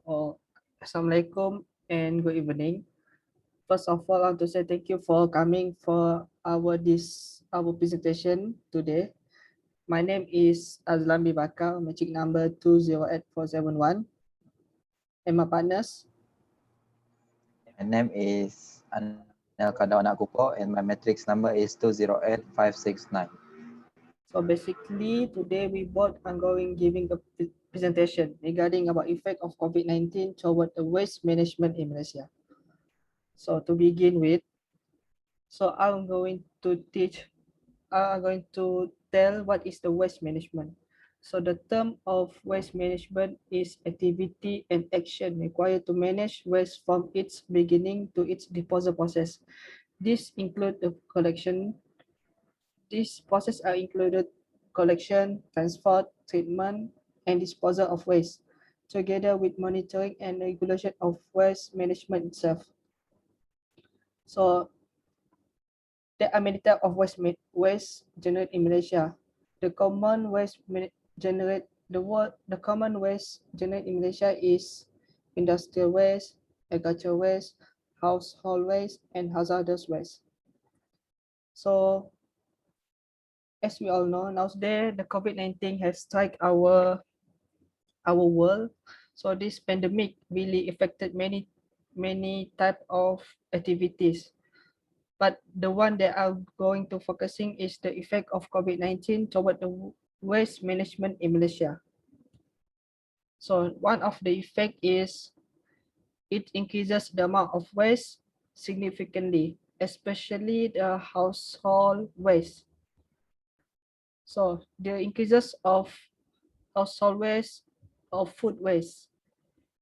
or Assalamualaikum and good evening. First of all, I want to say thank you for coming for our presentation today. My name is Azlan Bin Bakar, magic number 208471, and my partners. My name is Anelka, Anak Kupo, and my matrix number is 208569. So basically, today we both are going giving a presentation regarding about effect of COVID-19 toward the waste management in Malaysia. So to begin with, so I'm going to tell what is the waste management. So the term of waste management is activity and action required to manage waste from its beginning to its disposal process. This include the collection. These processes are included collection, transport, treatment, and disposal of waste, together with monitoring and regulation of waste management itself. So there are many types of waste generated in Malaysia. The common waste generate the common waste generated in Malaysia is industrial waste, agricultural waste, household waste, and hazardous waste. So as we all know, nowadays the COVID-19 has struck our world. So this pandemic really affected many type of activities. But the one that I'm going to focusing is the effect of COVID-19 toward the waste management in Malaysia. So one of the effect is it increases the amount of waste significantly, especially the household waste. So the increases of household waste or food waste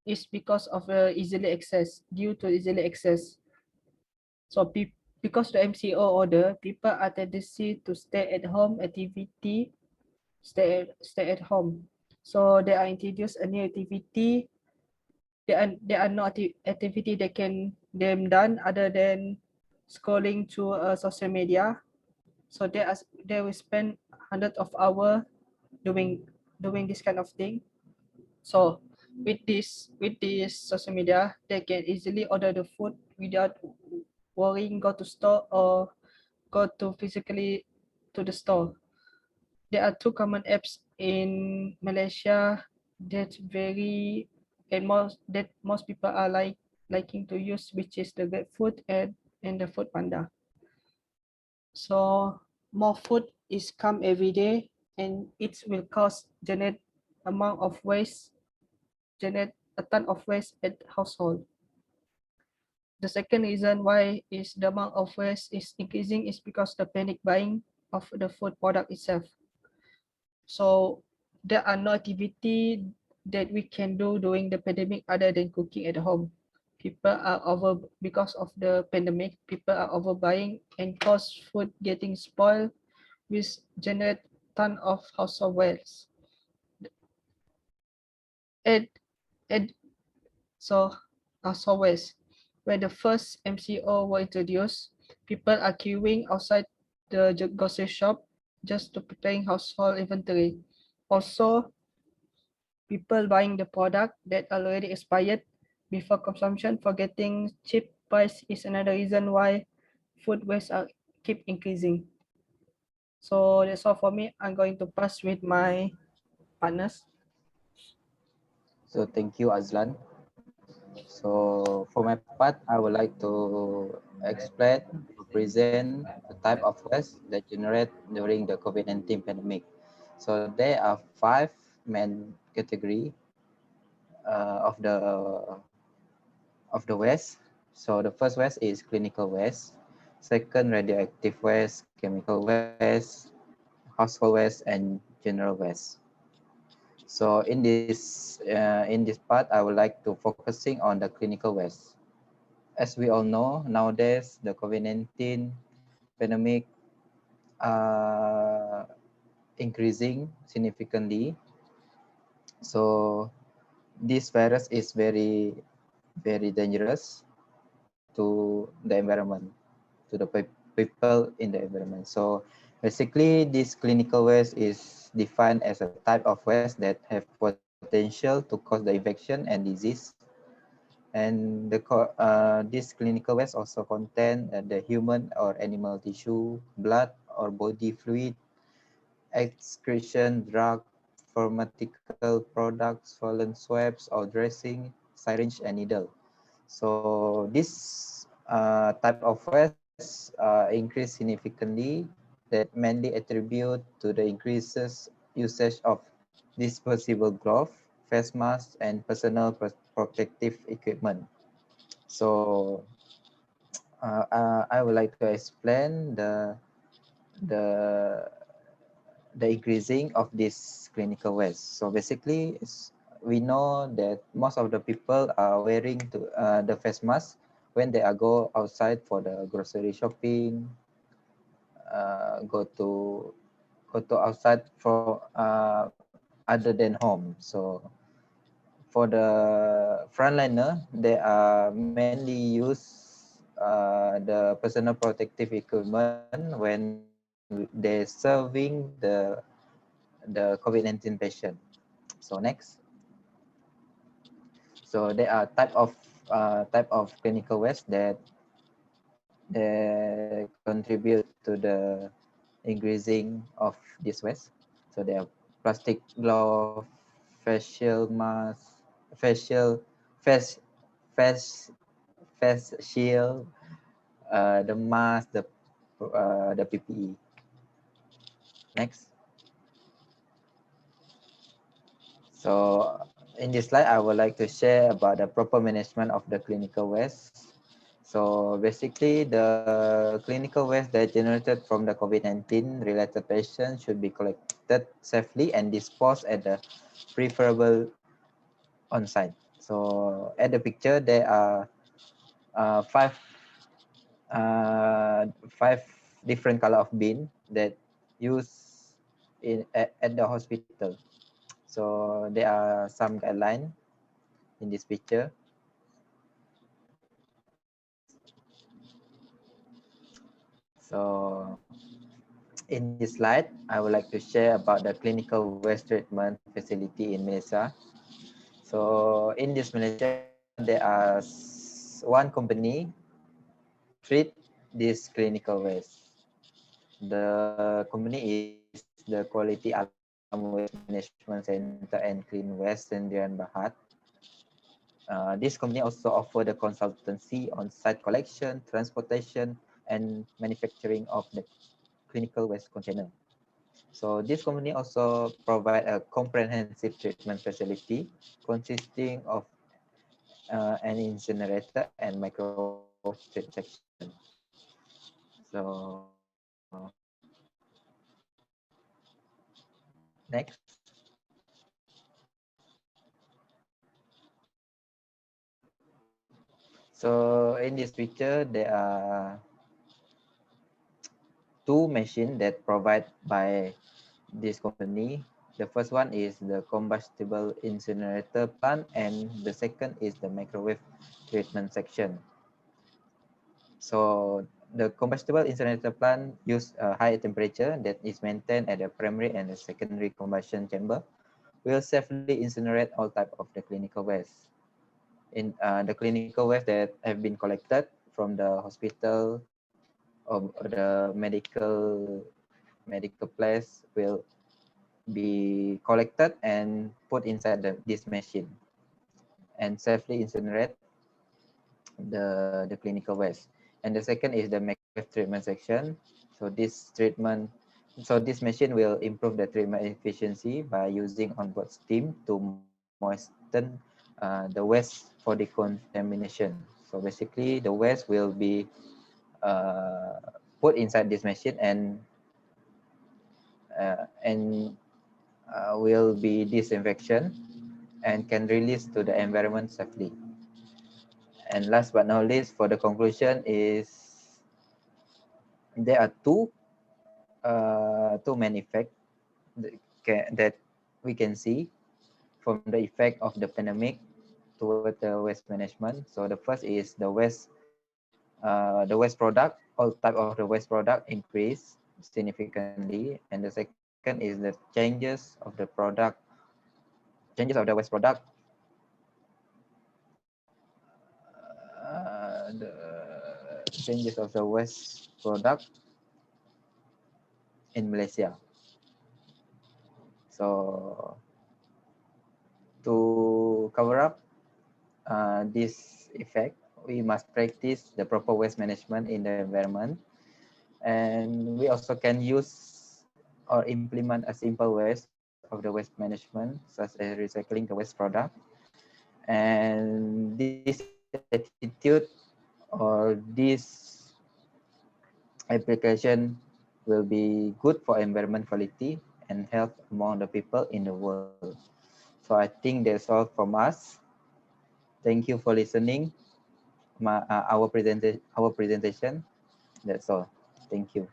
is because of easily access, due to easily access. So because the MCO order, people are tendency to stay at home activity, stay at home. So they are introduced a new activity. There are no activity that can them done other than scrolling through social media. So they will spend hundreds of hours doing this kind of thing. So with this social media, they can easily order the food without worrying go to store or go to physically to the store. There are two common apps in Malaysia that very and most people are liking to use, which is the GrabFood and the Food Panda. So more food is come every day, and it will cause generate amount of waste, generate a ton of waste at household. The second reason why is the amount of waste is increasing is because the panic buying of the food product itself. So there are no activity that we can do during the pandemic other than cooking at home. People are over because of the pandemic. People are overbuying and cause food getting spoiled, which generate ton of household waste. And and so household waste. When the first MCO were introduced, people are queuing outside the grocery shop just to preparing household inventory. Also, people buying the product that already expired before consumption for getting cheap price is another reason why food waste are keep increasing. So that's all for me. I'm going to pass with my partners. So thank you, Azlan. So for my part, I would like to explain or present the type of waste that generate during the COVID-19 pandemic. So there are 5 main category of the waste. So the first waste is clinical waste, second radioactive waste, chemical waste, household waste, and general waste. So in this part, I would like to focusing on the clinical waste. As we all know, nowadays the COVID-19 pandemic uh, increasing significantly. So this virus is very dangerous to the environment, to the people in the environment. So basically, this clinical waste is defined as a type of waste that have potential potential to cause the infection and disease. And this clinical waste also contain the human or animal tissue, blood or body fluid, excretion, drug, pharmaceutical products, swollen swabs or dressing, syringe and needle. So this type of waste increase significantly that mainly attribute to the increases usage of disposable gloves, face masks, and personal protective equipment. So I would like to explain the the increasing of this clinical waste. So basically, we know that most of the people are wearing the face mask when they are go outside for the grocery shopping, go to outside for other than home. So for the frontliner, they are mainly use the personal protective equipment when they serving the COVID-19 patient. So next, so there are type of clinical waste that they contribute to the increasing of this waste. So there are plastic glove, facial mask, facial face face face shield, the mask, the PPE. Next. So in this slide, I would like to share about the proper management of the clinical waste. So basically, the clinical waste that generated from the COVID-19 related patients should be collected safely and disposed at the preferable on site. So at the picture, there are uh, five five different color of bin that use at the hospital. So there are some guidelines in this picture. So in this slide, I would like to share about the clinical waste treatment facility in Malaysia. So in this Malaysia, there are one company treat this clinical waste. The company is the Quality Alam Waste Management Center and Clean Waste Sendirian Berhad. This company also offer the consultancy on site collection, transportation, and manufacturing of the clinical waste container. So this company also provide a comprehensive treatment facility consisting of an incinerator and microwave treatment section. So next. So in this picture, there are two machines that provide by this company. The first one is the combustible incinerator plant, and the second is the microwave treatment section. So the combustible incinerator plant use a high temperature that is maintained at the primary and the secondary combustion chamber, will safely incinerate all type of the clinical waste. In the clinical waste that have been collected from the hospital or the medical place will be collected and put inside this machine and safely incinerate the clinical waste. And the second is the microwave treatment section. So this machine will improve the treatment efficiency by using onboard steam to moisten the waste for decontamination. So basically, the waste will be uh, put inside this machine and will be disinfection and can release to the environment safely. And last but not least, for the conclusion is there are two main effects that we can see from the effect of the pandemic toward the waste management. So the first is the waste product, all type of the waste product increase significantly, and the second is the changes of the product changes of the waste product. The changes of the waste product in Malaysia. So to cover up this effect, we must practice the proper waste management in the environment, and we also can use or implement a simple ways of the waste management, such as recycling the waste product. And this attitude or this application will be good for environment quality and health among the people in the world. So I think that's all from us. Thank you for listening our presentation. That's all. Thank you.